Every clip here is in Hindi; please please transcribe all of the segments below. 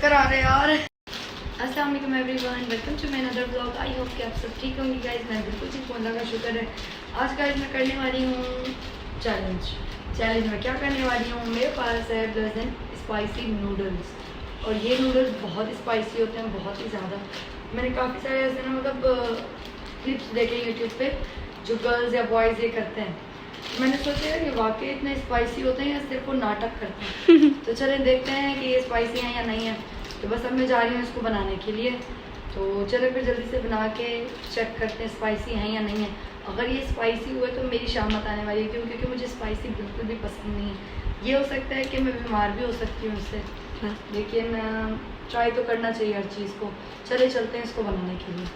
चक्कर आ रहे हैं यार। अस्सलाम वालेकुम everyone, welcome to my another vlog. I hope कि आप सब ठीक होंगे गाइस। मैं बिल्कुल ठीक हूँ, अल्लाह का शुक्र है। आज गाइस मैं करने वाली हूँ चैलेंज में क्या करने वाली हूँ, मेरे पास है डजन स्पाइसी नूडल्स और ये नूडल्स बहुत स्पाइसी होते हैं, बहुत ही ज़्यादा। मैंने काफ़ी सारे ऐसे ना मतलब क्लिप्स देखे यूट्यूब पे जो गर्ल्स या बॉयज़ ये करते हैं। मैंने सोचा यार ये वाकई इतने स्पाइसी होते हैं या सिर्फ वो नाटक करते हैं। तो चलें देखते हैं कि ये स्पाइसी हैं या नहीं है। तो बस अब मैं जा रही हूँ इसको बनाने के लिए। तो चलो फिर जल्दी से बना के चेक करते हैं स्पाइसी हैं या नहीं है। अगर ये स्पाइसी हुए तो मेरी शामत आने वाली है, क्योंकि मुझे स्पाइसी बिल्कुल भी पसंद नहीं है। ये हो सकता है कि मैं बीमार भी हो सकती हूँ उससे, लेकिन ट्राई तो करना चाहिए हर चीज़ को। चले चलते हैं इसको बनाने के लिए।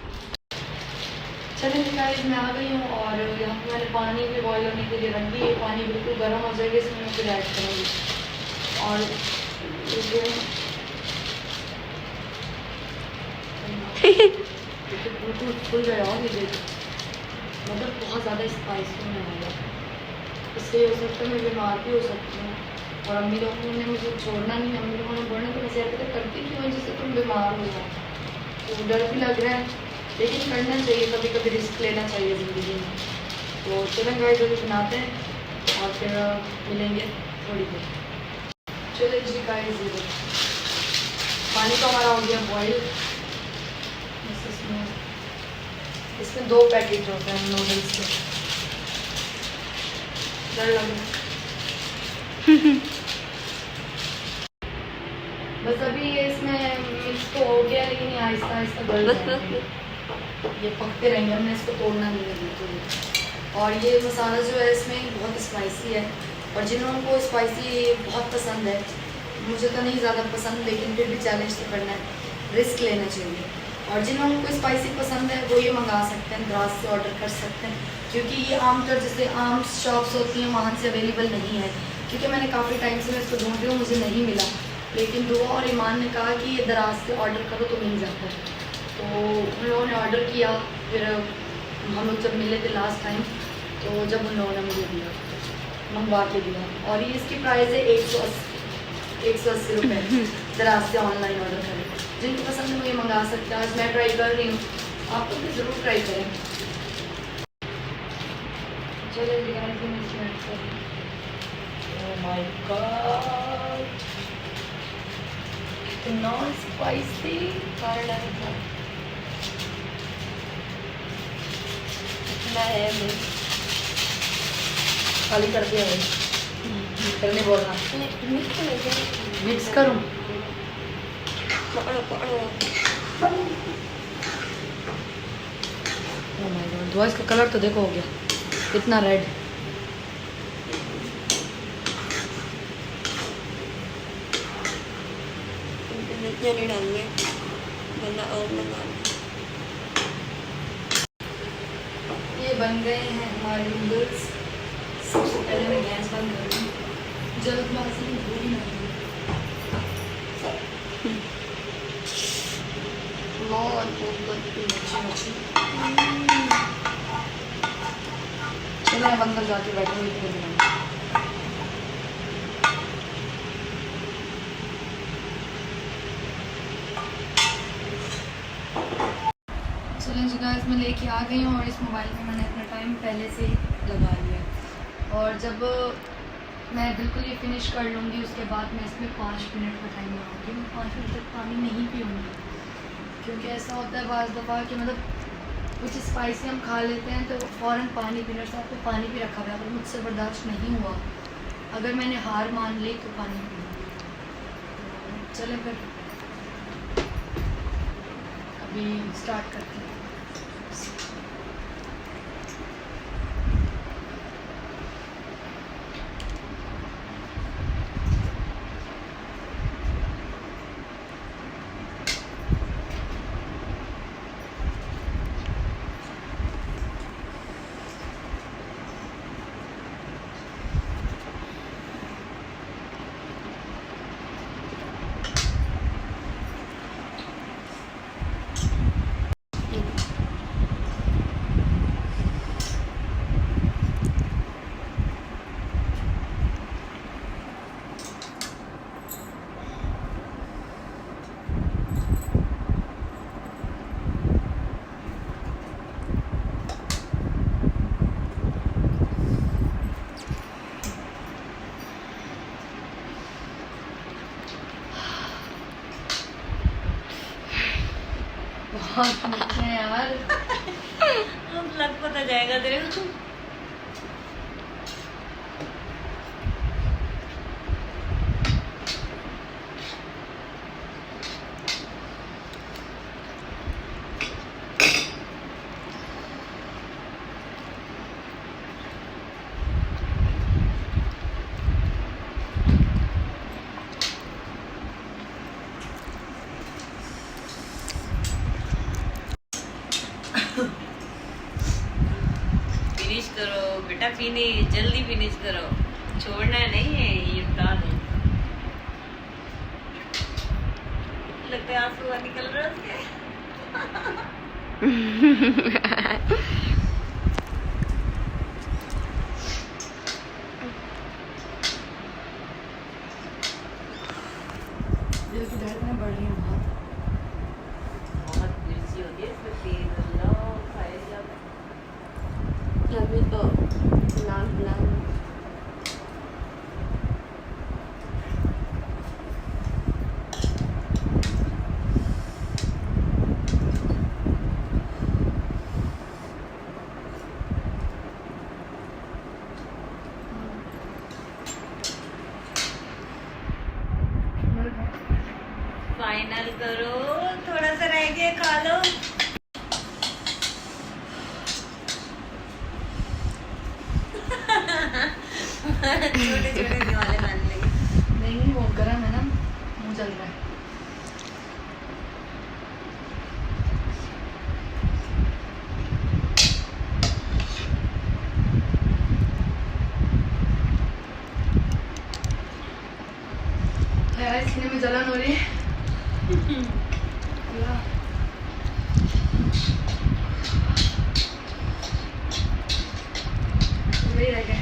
चलिए गाइस मैं आ गई हूँ और यहाँ पे मैंने पानी भी बॉयल होने के लिए रख दी है। पानी बिल्कुल गर्म हो जाएगा, इसमें मैं फिर ऐड करूँगी और बिल्कुल फुल गया और ये देखो मतलब बहुत ज़्यादा स्पाइसी होने वाला है। इससे हो सकता है मैं बीमार भी हो सकती हूँ। और अम्मी लोगों ने मुझे छोड़ना नहीं, अम्मी लोगों ने बोलना तो वैसे हरकतें करती क्यों है जिससे तुम बीमार हो जाओ। तो डर भी लग रहा है, लेकिन करना चाहिए, कभी कभी रिस्क लेना चाहिए ज़िंदगी में। तो चलें गाइस अभी बनाते हैं और फिर मिलेंगे थोड़ी देर। चलिए जी गाइस, पानी तो हमारा हो गया बॉयल। इसमें 2 पैकेट होते हैं नूडल्स के। डर लग रहा है बस अभी ये इसमें मिक्स तो हो गया, लेकिन ये आहिस्ता आहिस्ता गल जाएंगे, ये पकते रहेंगे। हमने इसको तोड़ना नहीं है बिल्कुल। और ये मसाला जो है इसमें बहुत स्पाइसी है, और जिन्होंने को स्पाइसी बहुत पसंद है, मुझे तो नहीं ज़्यादा पसंद, लेकिन फिर भी चैलेंज तो करना है, रिस्क लेना चाहिए। और जिन्होंने को स्पाइसी पसंद है वो ये मंगा सकते हैं, दराज से ऑर्डर कर सकते हैं, क्योंकि ये आमतौर जैसे आम शॉप्स होती हैं वहाँ से अवेलेबल नहीं है। क्योंकि मैंने काफ़ी टाइम से मैं इसको ढूंढ रही हूँ, मुझे नहीं मिला। लेकिन दुआ और ईमान ने कहा कि ये दराज से ऑर्डर करो तो मिल जाता है। तो उन लोगों ने ऑर्डर किया, फिर हम लोग जब मिले थे लास्ट टाइम, तो जब उन लोगों ने मुझे दिया, मंगवा के दिया। और ये इसकी प्राइस है 180 रुपये दराज से ऑनलाइन ऑर्डर करें। जिनको पसंद है वो ये मंगा सकते हैं। आज मैं ट्राई कर रही हूँ, आप तो ज़रूर ट्राई करें। चलिए ओह माय गॉड, इतना स्पाइसी कारण है खाली कर दिया है, करने बोल रहा मिक्स करूँ। ओह माय गॉड, दुआ इसका कलर तो देखो हो गया कितना रेड। नहीं डालेंगे वरना और मंगा। ये बन गए हैं हमारे नूडल्स। सबसे पहले मैं गैस बंद कर दूँ, जल्दबाजी में भूल नहीं। चलो अब अंदर जाके बैठूंगी फिर बनाऊंगी। चलें जी गाइस, मैं लेके आ गई हूँ और इस मोबाइल में मैंने अपना टाइम पहले से ही लगा लिया। और जब मैं बिल्कुल ये फिनिश कर लूँगी उसके बाद मैं इसमें 5 मिनट का टाइम लगाऊंगी। मैं 5 मिनट तक पानी नहीं पीऊँगी, क्योंकि ऐसा होता है बाज़ दफ़ा कि मतलब कुछ स्पाइसी हम खा लेते हैं तो फ़ौरन पानी पीना। साथ में पानी भी रखा हुआ है, अगर मुझसे बर्दाश्त नहीं हुआ, अगर मैंने हार मान ली तो पानी पीना। चलें फिर अभी स्टार्ट करते हैं। बहुत मीठे हैं यार। लग पता जाएगा तेरे को। फिनिश करो बेटा, फिनिश जल्दी फिनिश करो, छोड़ना नहीं है, ये बता दो। लगता है आंसू निकल रहा है उसके। दिल की धड़कनें बढ़ रही हैं बहुत। बहुत मिर्ची होती है इसमें, तेल लो खाया जाता है। अभी तो लाल लाल फाइनल करो, थोड़ा सा रह गया, खा लो। छोटे छोटे दिवाले बन लगे। नहीं वो गर्म है ना, मुंह जल रहा है। यार सीने में जलन हो रही है। अल्लाह। वही रह गए।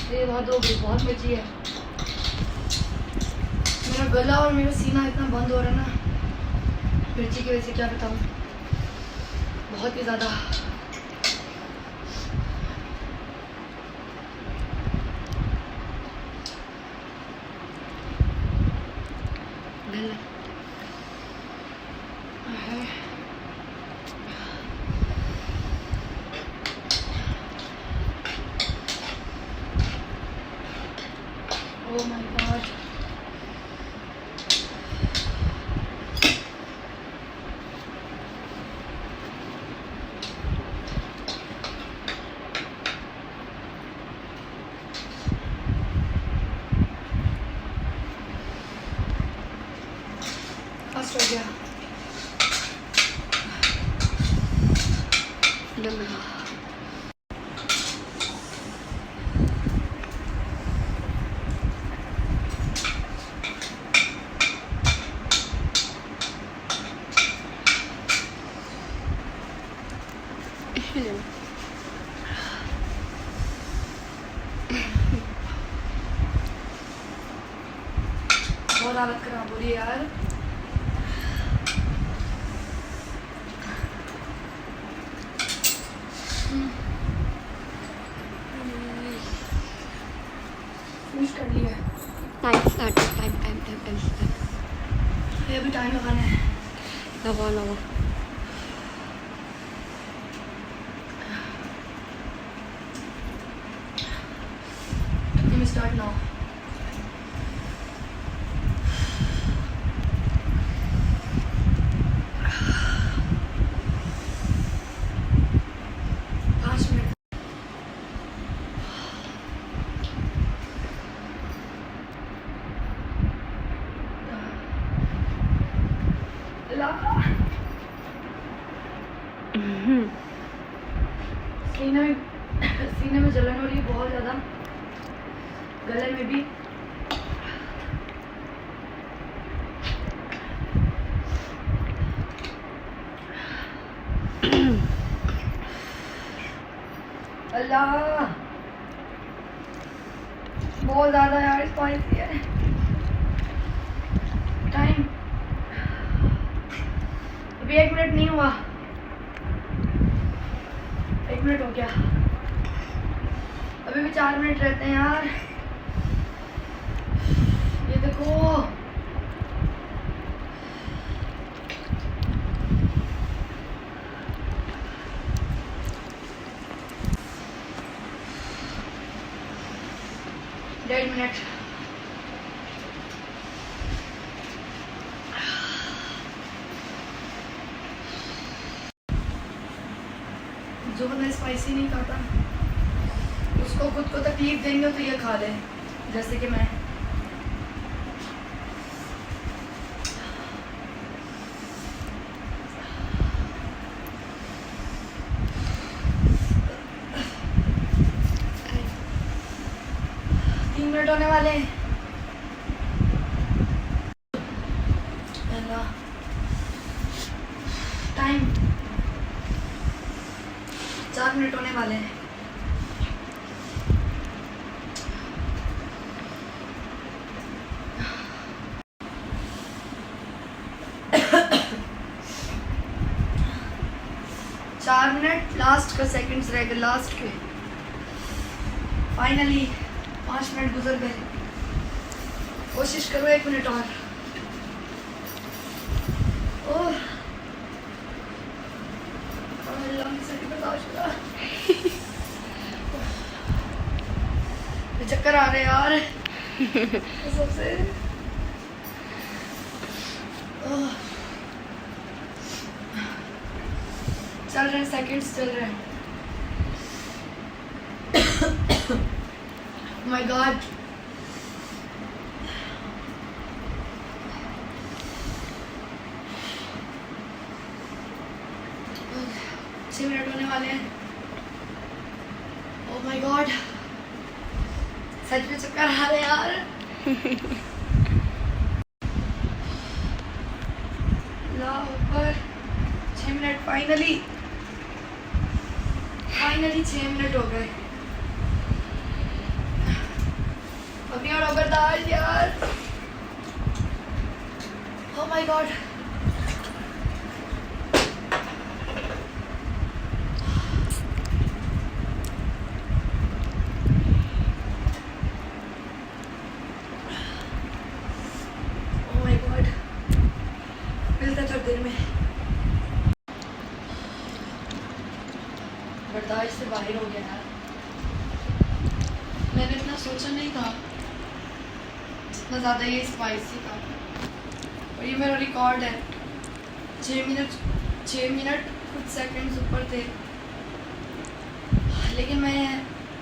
ये बहुत हो गई, बहुत मिर्ची है। मेरा गला और मेरा सीना इतना बंद हो रहा है ना मिर्ची की वजह से, क्या बताऊँ, बहुत ही ज़्यादा। Oh my god. फर्स्ट हो गया। बहुत हालत खराब हो रही है यार। फिनिश कर लिया। ये भी टाइम लगाना है। लगा Let me start now. सीने में जलन हो रही है बहुत ज़्यादा, गले में भी। अल्लाह बहुत ज़्यादा यार स्पाइसी है। टाइम अभी 1 मिनट नहीं हुआ, 1 मिनट हो गया, अभी भी 4 मिनट रहते हैं यार। ये देखो डेढ़ मिनट। जो बंदा स्पाइसी नहीं खाता उसको खुद को तकलीफ देंगे तो ये खा ले, जैसे कि मैं। मिनट होने वाले हैं। टाइम 4 मिनट होने वाले हैं। चार मिनट लास्ट का सेकंड्स रह गए, लास्ट के। फाइनली 5 मिनट गुजर गए। कोशिश करो 1 मिनट और। ओह चक्कर आ रहे यार सबसे। चल रहे सेकंड्स चल रहे हैं। माय गॉड छह मिनट होने वाले हैं। ओह माय गॉड सच में चक्कर आ रहे यार। अल्लाह अकबर। 6 मिनट फाइनली 6 मिनट हो गए। अभी और बर्दाश्त यार। ओह माय गॉड देर में बर्दाश्त से बाहर हो गया यार। मैंने इतना सोचा नहीं था इतना ज़्यादा ये स्पाइसी था। और ये मेरा रिकॉर्ड है। 6 मिनट कुछ सेकंड्स ऊपर थे, लेकिन मैं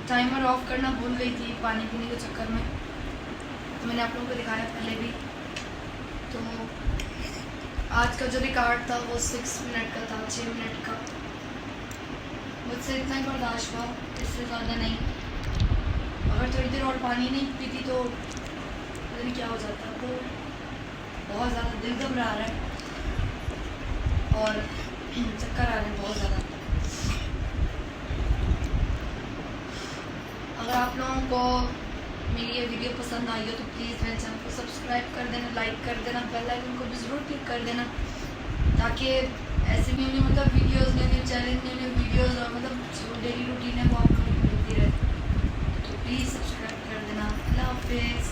टाइमर ऑफ करना भूल गई थी पानी पीने के चक्कर में। तो मैंने आप लोगों को दिखाया पहले भी। तो आज का जो रिकॉर्ड था वो 6 मिनट का था, 6 मिनट का। मुझसे इतना ही बर्दाश्त हुआ, इससे ज़्यादा नहीं। अगर थोड़ी देर और पानी नहीं पीती तो पता नहीं क्या हो जाता। तो बहुत ज़्यादा दिल घबरा रहा है और चक्कर आ रहे हैं बहुत ज़्यादा। अगर आप लोगों को मेरी ये वीडियो पसंद आई हो तो प्लीज़ मेरे चैनल को सब्सक्राइब कर देना, लाइक कर देना, बेल आइकन को भी ज़रूर क्लिक कर देना, ताकि ऐसे न्यू न्यू मतलब videos, new new challenge, new new videos और मतलब जो डेली रूटीन है वो आप लोगों को मिलती रहे। तो प्लीज़ सब्सक्राइब कर देना। अल्लाह हाफिज़।